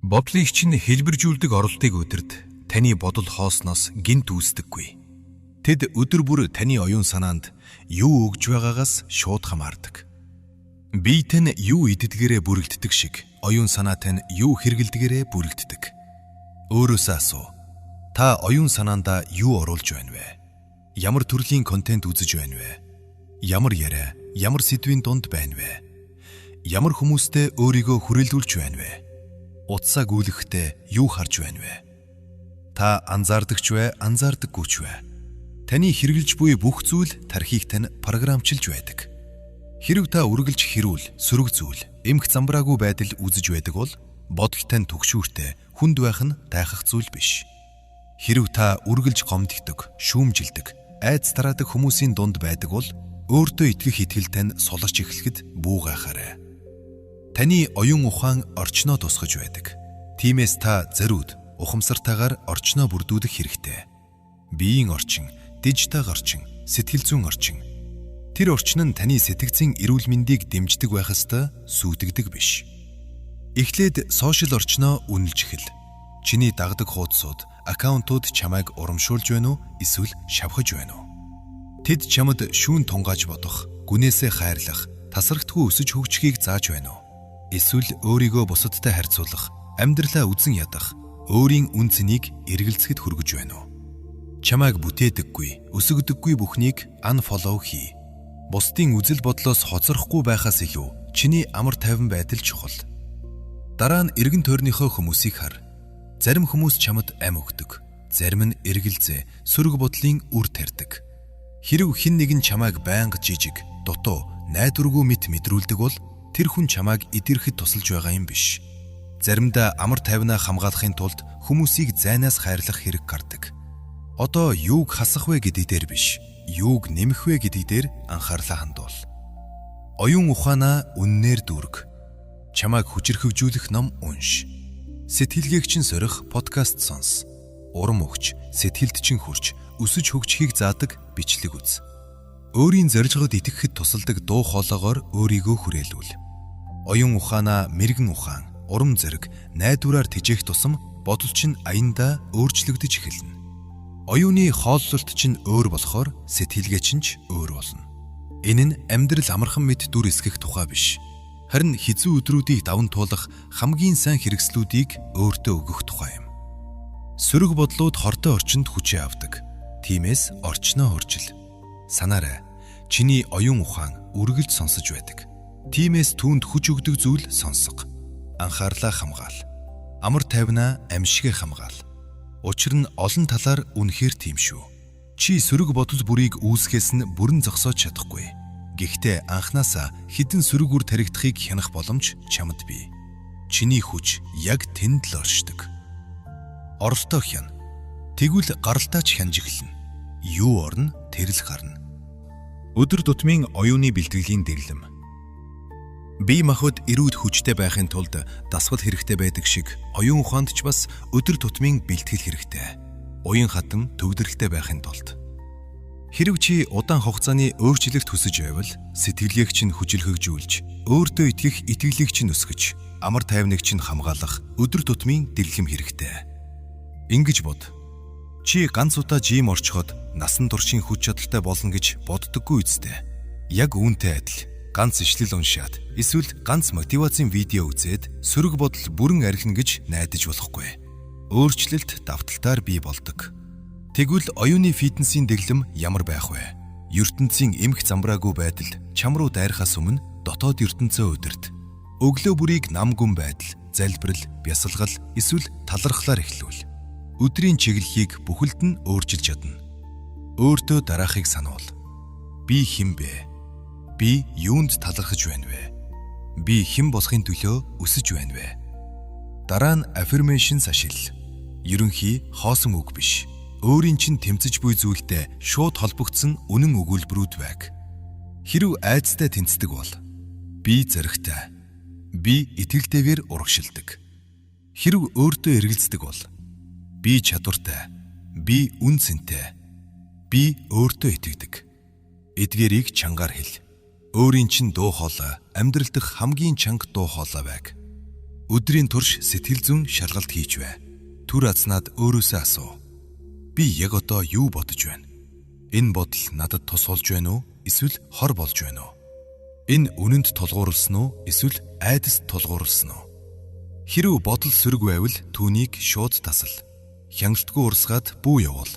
Бодлыг чинь хэлбэржүүлдэг оролтыг өдөрт таны бодол хоосноос гинт үүсдэггүй. Тэд өдөр бүр таны оюун санаанд юу өгж байгаагаас шууд хамаардаг. Бие тань юу иддгээрээ бүрэгддэг шиг оюун санаа тань юу хэрэгэлдгээрээ бүрэгддэг. Өөрөөсөө асуу. Та оюун санаандаа юу оруулж байна вэ? Ямар төрлийн контент үзэж байна вэ? Ямар яриа, ямар сэдвийн дунд байна вэ? Ямар хүмүүстэй өөрийгөө хүрээлүүлж байна вэ? Утсаа гүйлэхдээ юу харж байна вэ? Та анзаардагч вэ, анзаардаггүйч вэ? Таны хэрэгжилж буй бүх зүйл тархийг тань програмчилж байдаг. Хэрв та үргэлж хэрүүл, сөрөг зүйл, эмх замбраагүй байдал үзэж байдаг бол бодол тань түгшүүртэй, хүнд байх нь тайхах зүйл биш. Хэрв та үргэлж гомддог, шүүмжилдэг, айц тараадаг хүмүүсийн дунд байдаг бол өөртөө итгэх итгэл тань суларч эхлэхэд бүү гайхаарай. Таны оюун ухаан орчноо тусгаж байдаг. Тиймээс та зориуд, ухамсартайгаар орчноо бүрдүүлэх хэрэгтэй. Биеийн орчин, дижитал орчин, сэтгэл зүйн орчин. Тэр орчин нь таны сэтгцийн эрүүл мэндийг дэмждэг байх ёстой, сүйтгэдэг биш. Эхлээд сошиал орчноо үнэлж эхэл. Чиний дагдаг хуудсууд, аккаунтууд чамайг урамшуулж байна уу, эсвэл шавхаж байна уу? Тэд чамд шүүн тунгааж бодох, гүнээсээ хайрлах, тасрагдгүй өсөж хөгжихийг зааж байна уу? Эсвэл өөрийгөө бусадтай харьцуулах, амьдралаа үзен ядах, өөрийн үн цэнийг эргэлзэхэд хүргэж байна уу? Чамайг бүтээдэггүй, өсгдөггүй бүхнийг unfollow хий. Бусдын үзэл бодлоос хоцрохгүй байхаас илүү чиний амар тайван байдал чухал. Дараа нь эргэн тойрныхоо хүмүүсийг хар. Зарим хүмүүс чамд ам өгдөг, зарим нь эргэлзээ, сөрөг бодлын үр тарьдаг. Хэрв хэн нэгэн чамайг байнга жижиг, дутуу, найдваргүй мэт мэдрүүлдэг бол тэр хүн чамайг идэрхэд тусалж байгаа юм биш. Заримдаа амар тайвнаа хамгаалахын тулд хүмүүсийг зайнаас хайрлах хэрэг гардаг. Одоо юуг хасах вэ гэдэг дээр биш, юуг нэмэх вэ гэдэг дээр анхаарлаа хандуул. Оюун ухаанаа үннээр дүүрэг. Чамайг хүчрхэгжүүлэх ном унш. Сэтгэлгээгчин сорих подкаст сонс. Урам өгч, сэтгэлд чин хүрч, өсөж хөгжихийг заадаг бичлэг үз. Өөрийн зорилгод итгэхэд тусалдаг дуу хоолоогоор өөрийгөө хүрээлүүл. Оюун ухаанаа мэрэгэн ухаан, урам зориг, найдвараар тэжээх тусам бодол чинь аяндаа өөрчлөгдөж эхэлнэ. Оюуны хооллолт чинь өөр болохоор сэтгэлгээ чинь ч өөр болно. Энэ нь амьдрал амархан мэд дүр эсгэх тухай биш. Харин хизүү өдрүүдийг даван туулах хамгийн сайн хэрэгслүүдийг өөртөө өгөх тухай юм. Сөрөг бодлууд хортой орчинд хүчээ авдаг. Тиймээс орчноо хуржил. Санаарай, чиний оюун ухаан үргэлж сонсож байдаг. Тиймээс түүнд хүч өгдөг зүйл сонсго. Анхаарлаа хамгаал. Амар тайвнаа амьшигээ хамгаал. Учир нь олон талаар үнэхээр тийм шүү. Чи сөрөг бодол бүрийг үүсгэхээс нь бүрэн зогсоож чадахгүй. Гэхдээ анханасаа хідэн сөрөг үр таригдахыг хянах боломж чамд бий. Чиний хүч яг тэнд л оршдог. Оролтоо хяна. Тэгвэл гаралтаач хянж эхэлнэ. Юу орно, тэр л гарна. Өдөр тутмын оюуны бэлтгэлийн дэглэм. Бие махбод эрүүл хүчтэй байхын тулд дасгал хэрэгтэй байдаг шиг оюун ухаанд ч бас өдөр тутмын бэлтгэл хэрэгтэй. Уян хатан төвдөрөлтэй байхын тулд. Хэрв чи удаан хугацааны өөрчлөлт хүсэж байвал сэтгэлгээг чинь хүчилхэгжүүлж, өөртөө итгэх итгэлийг чинь өсгөж, амар тайвныг чинь хамгаалах өдөр тутмын дэглэм хэрэгтэй. Ингэж бод. Чи ганц удаа жим орчход насан туршийн хүч чадалтай болно гэж боддоггүй үстэй. Яг үүнтэй адил. Ганц ишлэл уншаад, эсвэл ганц мотивацийн видео үзээд сөрөг бодол бүрэн архина гэж найдаж болохгүй. Өөрчлөлт давталтаар бий болдог. Тэгвэл оюуны фитнесийн дэглэм ямар байх вэ? ертөнцийн эмх замбраагүй байдал чам руу дайрахаас өмнө дотоод ертөнцөө өдөрт өглөө бүрийг нам гүн байдал, залбирал, бясалгал эсвэл талархлаар эхлүүл. Өдрийн чиглэлийг бүхэлд нь өөрчилж чадна. Өөртөө дараахыг сануул. Би хэн бэ? Би юунд талархаж байна вэ? Би хэн болохын төлөө өсөж байна вэ? Дараа нь affirmations ашиглал. Ерөнхий хоосон үг биш. Өөрийн чинь тэмцэж буй зүйлтэй шууд холбогдсон үнэн өгүүлбэрүүд байг. Хэрв айцтай тэнцдэг бол би зоригтой. Би итгэлтэйгээр урагшилдаг. Хэрв өөртөө эргэлздэг бол би чадвартай. Би үн цэнтэй. Би өөртөө итгэдэг. Эдгээрийг чангаар хэл. Өөрийн чинь дуу хоолой амьдрал дахь хамгийн чанга дуу хоолой байг. Өдрийн турш сэтгэл зүйн шалгалт хийж бай. Түр азнаад өөрөөсөө асуу. Би яг одоо юу бодож байна? Энэ бодол надад тус болж байна уу? Эсвэл хор болж байна уу? Энэ үнэнд тулгуурласан уу? Эсвэл айдаст тулгуурласан уу? Хэрв бодол сөрөг байвал түүнийг шууд тасал. Хяналтгүй урсгаад бүү явуул.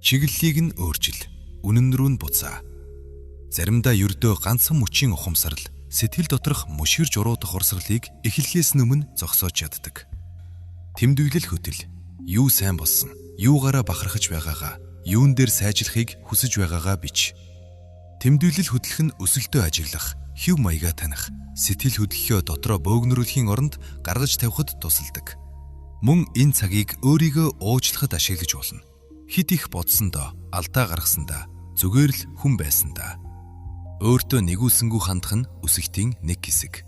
Чиглэлийг нь өөрчил. Үнэн рүү нь буцаа. Заримдаа ердөө ганцхан мөчийн ухамсарл сэтгэл доторх мушгирж уруудах урсгалыг эхлэхээс өмнө зогсоож чаддаг. Тэмдэглэл хөтөл. Юу сайн болсон? Юугаараа бахархаж байгаагаа, юун дээр сайжрахыг хүсэж байгаагаа бич. Тэмдэглэл хөтлөх нь өсөлтөө ажиглах, хэв маягаа таних, сэтгэл хөдлөлөө дотроо бөөгнөрүүлэхийн оронд гаргаж тавихад тусалдаг. Мөн энэ цагийг өөрийгөө уучлахад ашиглаж болно. Хит их бодсондоо, алдаа гаргасандаа, зүгээр л хүн байсандаа. Өөртөө нэгүүлсэнгүү хандах нь өсөлтийн нэг хэсэг.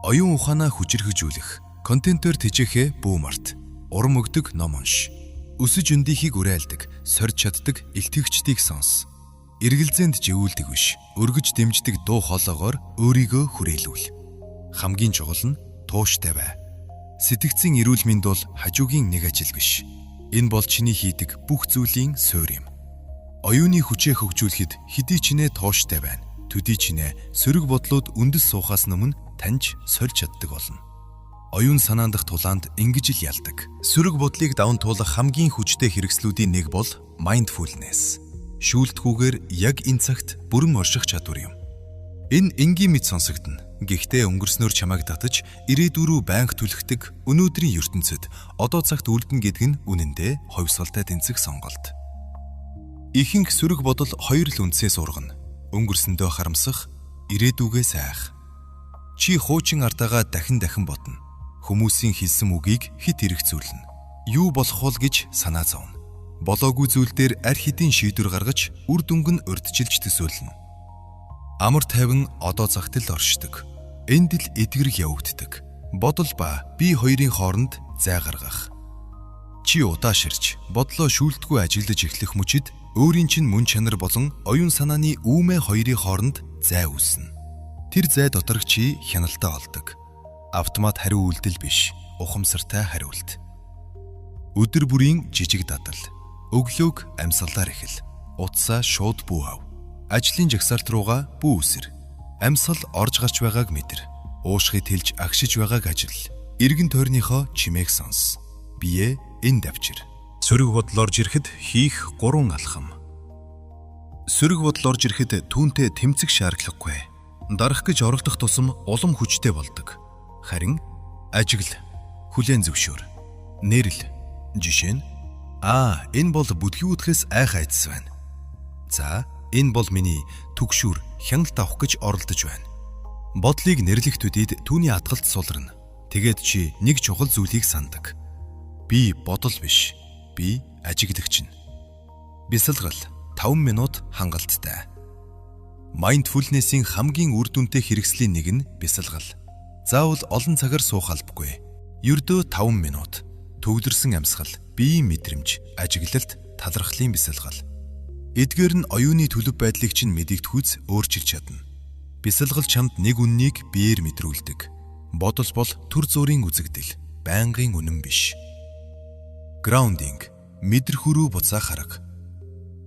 Оюун ухаанаа хүчирхэгжүүлэх, контентоор тэжээхээ бүү март, урам өгдөг ном унш. Өсөж өндийхийг уриалдаг, сорж чаддаг илтгэгчдийг сонс. Эргэлзээнд живүүлдэг биш, өргөж дэмждэг дуу хоолоогоор өөрийгөө хүрээлүүл. Хамгийн чухал нь тууштай бай. Сэтгцийн эрүүл мэнд бол хажуугийн нэг ажил биш. Энэ бол чиний хийдэг бүх зүйлийн суурь юм. Оюуны хүчээ хөгжүүлэхэд хэдий чинээ тууштай байна. Төдий чинээ сөрөг бодлууд үндэс суухаас өмнө таньж сольж чаддаг болно. Оюун санаан дахь тулаанд ингэж л ялдаг. Сөрөг бодлыг даван туулах хамгийн хүчтэй хэрэгслүүдийн нэг бол mindfulness. Шүүлтгүүгээр яг энэ цагт бүрэн орших чадвар юм. Энэ энгийн мэд сонсогдно. Гэхдээ өнгөрснөөр чамайг татаж ирээдүрөө байнга түлхдэг өнөөдрийн ертөнцид одоо цагт үлдэн гэдэг нь үнэндээ ховсголтой тэнцэх сонголт. Ихэнх сөрөг бодол хоёр л үндсээс ургана. Өнгөрсөндөө харамсах, ирээдүгөө сайх. Чи хуучин ардаагаа дахин бодно. Хүмүүсийн хэлсэн үгийг хит хэрэгцүүлнэ. Юу болох вэ гэж санаа зовно. Болоогүй зүйл дээр арь хэдийн шийдвэр гаргаж үр дүнг нь урьдчилж төсөөлнө. Амар тайван одоо цагт л оршдог. Энд л эдгэрэг явагддаг. Бодол ба бие хоёрын хооронд зай гаргах. Чи удааширч, бодлоо шүүлтгүй ажиглаж эхлэх мөчид өөрийн чинь мөн чанар болон оюун санааны үүмэ хоёрын хооронд зай үүснэ. Тэр зай дотор чи хяналтаа олдог. Автомат хариу үйлдэл биш, ухамсартай хариулт. Өдөр бүрийн жижиг дадал. Өглөөг амьсгалаар эхэл. Утсаа шууд бүү ав. Ажлын жагсаалт руугаа бүү үсэр. Амьсгал орж гарч байгааг мэдэр. Уушгыг тэлж агшиж байгааг ажил. Иргэн тойрныхоо чимээг сонс. Бие энд авчир. Сөрөг бодол орж ирэхэд хийх 3 алхам. Сөрөг бодол орж ирэхэд түүнтэй тэмцэх шаардлагагүй. Дарах гэж оролдох тусам улам хүчтэй болдог. Харин ажигл, хүлээн зөвшөөр, нэрэл. Жишээ нь энэ бол бүдгийн үтхээс айх айдас байна. За, энэ бол миний түгшүүр хяналт авах гэж оролдож байна. Бодлыг нэрлэх төдийд түүний атгалт сулрна. Тэгээд чи нэг чухал зүйлийг сандаг. Би бодол биш. Би ажиглагч нь. Бясалгал 5 минут хангалттай. Mindfulness-ийн хамгийн үр дүнтэй хэрэгслийн нэг нь бясалгал. Заавал олон цагаар суух албагүй. Ердөө 5 минут. Төвлөрсөн амьсгал, биеийн мэдрэмж, ажиглалт, талархлын бясалгал. Эдгээр нь оюуны төлөв байдлыг чинь мэдэгдэхүйц өөрчилж чадна. Бясалгал чамд нэг үннийг биеэр мэдрүүлдэг. Бодол бол төр зүрийн үзэгдэл, байнгын үнэн биш. Grounding, мэдрэхүрүү буцаах арга.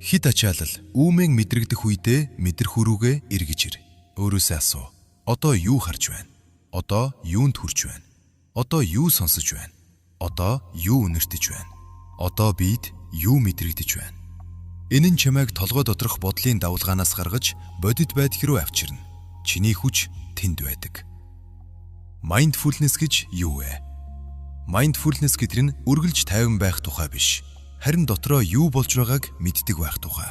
Хит ачаалал, үүмэн мэдрэгдэх үедээ мэдрэхүрүүгээ эргэж ир. Өөрөөсөө асуу. Одоо юу харж байна? Одоо юунд хүрч байна? Одоо юу сонсож байна? Одоо юу үнэртэж байна? Одоо бид юу мэдрэгдэж байна? Энэ нь чамайг толгой доторх бодлын давлгаанаас гаргаж бодит байдал руу авчирна. Чиний хүч тэнд байдаг. Mindfulness гэж юу вэ? Mindfulness гэдэг нь үргэлж тайван байх тухай биш. Харин дотроо юу болж байгааг мэддэг байх тухай.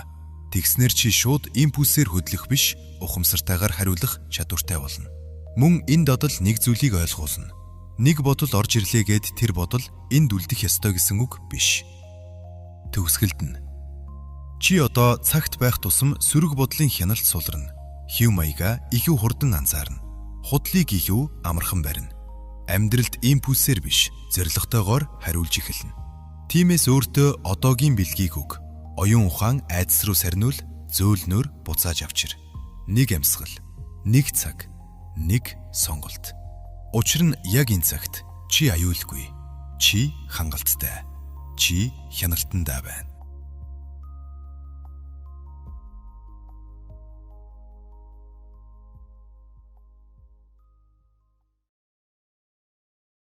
Тэгснэр чи шууд импульсээр хөдлөх биш, ухамсартайгаар хариулах чадвартай болно. Мөн энэ додол нэг зүйлийг ойлгуулна. Нэг бодол орж ирлээ гэд тэр бодол энд үлдэх ёстой гэсэн үг биш. Төгсгөлд нь чи одоо цагт байх тусам сөрөг бодлын хяналт сулрна. Хэв маяга ихүү хурдан анзаарна. Худлыг ихүү амархан барина. Амьдралд импульсээр биш, зоригтойгоор хариулж эхэлнэ. Тиймээс өөртөө одоогийн бэлгийг өг. Оюун ухаан айдас руу сарниул, зөөлнөр буцааж авчир. Нэг амьсгал, нэг цаг, нэг сонголт. Учир нь яг энэ цагт чи аюулгүй, чи хангалттай, чи хяналтандаа байна.